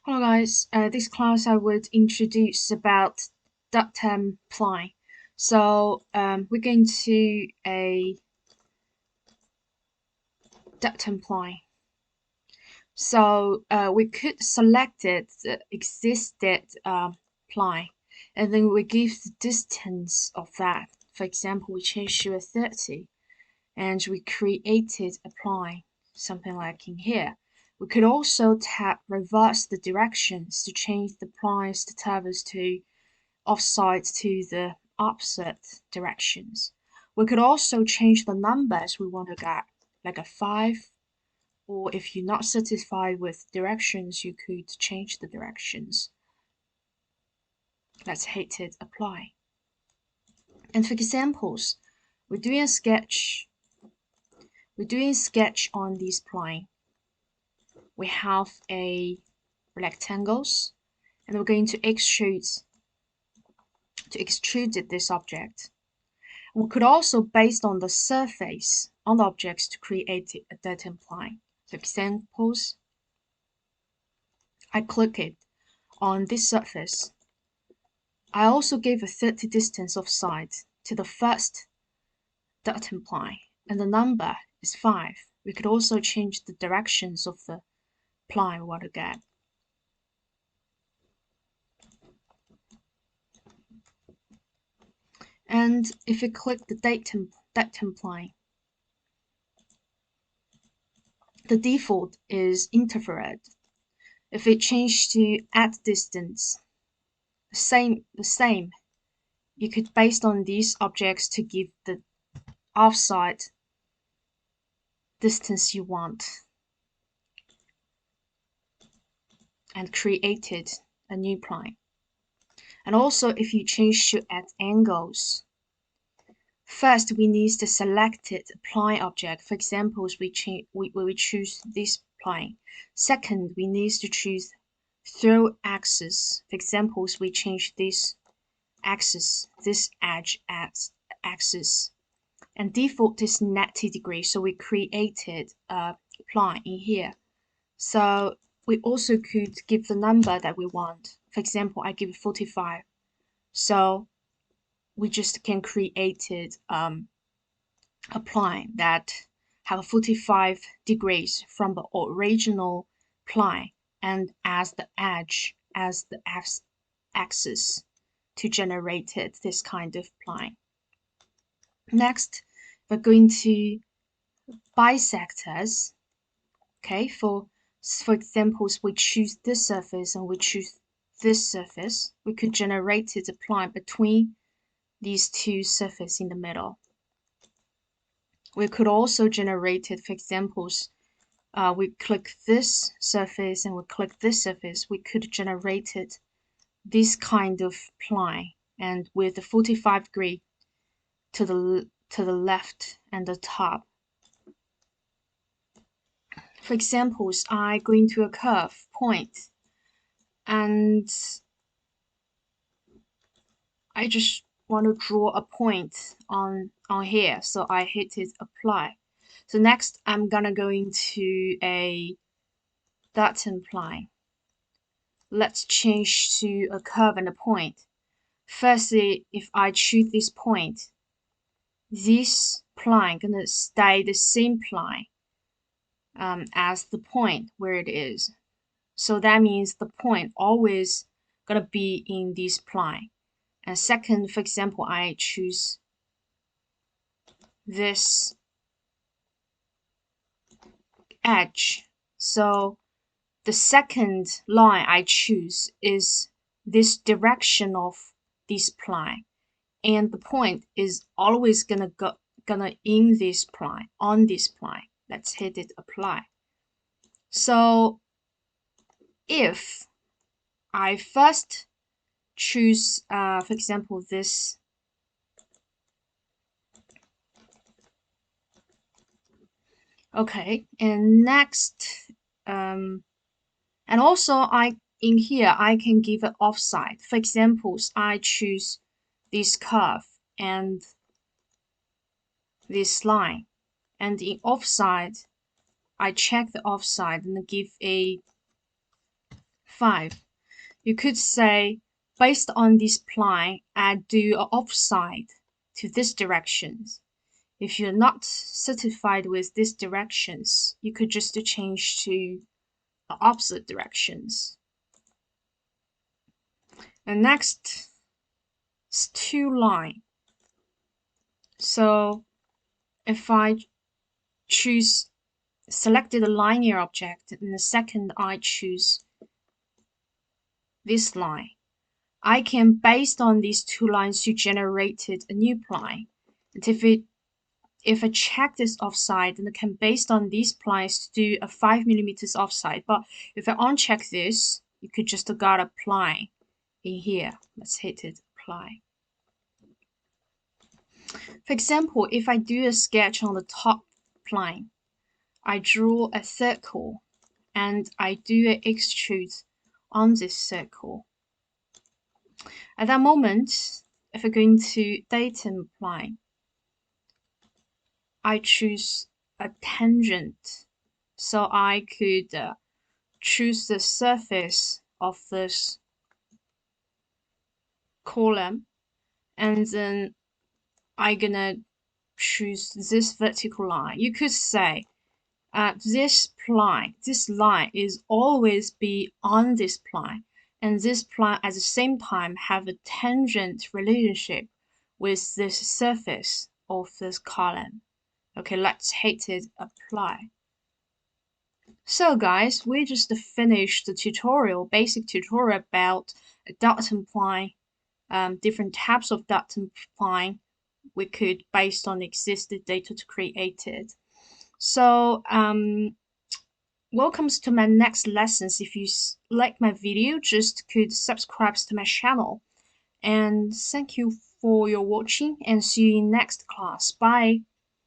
Hello guys, this class I would introduce about datum apply. So we're going to a datum apply. So we could select it, the existed apply, and then we give the distance of that. For example, we change to a 30, and we created apply, something like in here. We could also tap reverse the directions to change the price to tables to offside to the opposite directions. We could also change the numbers we want to get, like a 5, or if you're not satisfied with directions, you could change the directions. Let's hit it apply. And for examples, we're doing a sketch. We're doing a sketch on this plane. We have a rectangles, and we're going to extrude this object. We could also, based on the surface on the objects, to create a datum plane. So examples, I click it on this surface. I also gave a 30 distance of side to the first datum plane, and the number is 5. We could also change the directions of the plane we want to get. And if we click the datum plane, the default is infrared. If we change to add distance, the same. You could, based on these objects, to give the offside distance you want, and created a new plane. And also, if you change to add angles, first we need the selected plane object. For example, we choose this plane. Second, we need to choose throw axis. For examples, we change this axis, this edge axis, and default is 90 degrees. So we created a plane in here. So we also could give the number that we want. For example, I give 45. So we just can create it, a plane that have 45 degrees from the original plane and as the edge, as the axis, to generate this kind of plane. Next, we're going to bisectors. Okay, for examples, we choose this surface and we choose this surface. We could generate a plane between these two surfaces in the middle. We could also generate it, for examples, we click this surface and we click this surface. We could generate it this kind of plane, and with the 45 degree to the left and the top. For examples, I go into a curve point, and I just want to draw a point on here, so I hit it apply. So next I'm gonna go into a datum plane. Let's change to a curve and a point. Firstly, if I choose this point, this plane gonna stay the same plane as the point where it is. So that means the point always gonna be in this plane. And second, for example, I choose this edge. So the second line I choose is this direction of this plane, and the point is always gonna in this plane, on this plane. Let's hit it apply. So if I first choose, for example, this, okay, and next, and also in here I can give an offside. For examples, I choose this curve and this line, and in offside I check the offside and give a 5. You could say, based on this plan, I do an offside to this directions. If you're not satisfied with these directions, you could just change to the opposite directions. And next is 2 line. So if I choose selected a linear object, and the second I choose this line, I can, based on these 2 lines, to generated a new plan. And if I check this offside, then I can, based on these plans, to do a 5 millimeters offside. But if I uncheck this, you could just got a plan in here. Let's hit it, apply. For example, if I do a sketch on the top plane, I draw a circle and I do an extrude on this circle. At that moment, if I go into datum plane, I choose a tangent, so I could choose the surface of this column, and then I'm gonna choose this vertical line. You could say this line is always be on this plane, and this plane at the same time have a tangent relationship with this surface of this column. Okay, let's hit it, apply. So guys, we just finished the tutorial, basic tutorial about a datum plane, different types of datum plane we could, based on existing data, to create it. So welcome to my next lessons. If you like my video, just could subscribe to my channel. And thank you for your watching, and see you in next class. Bye.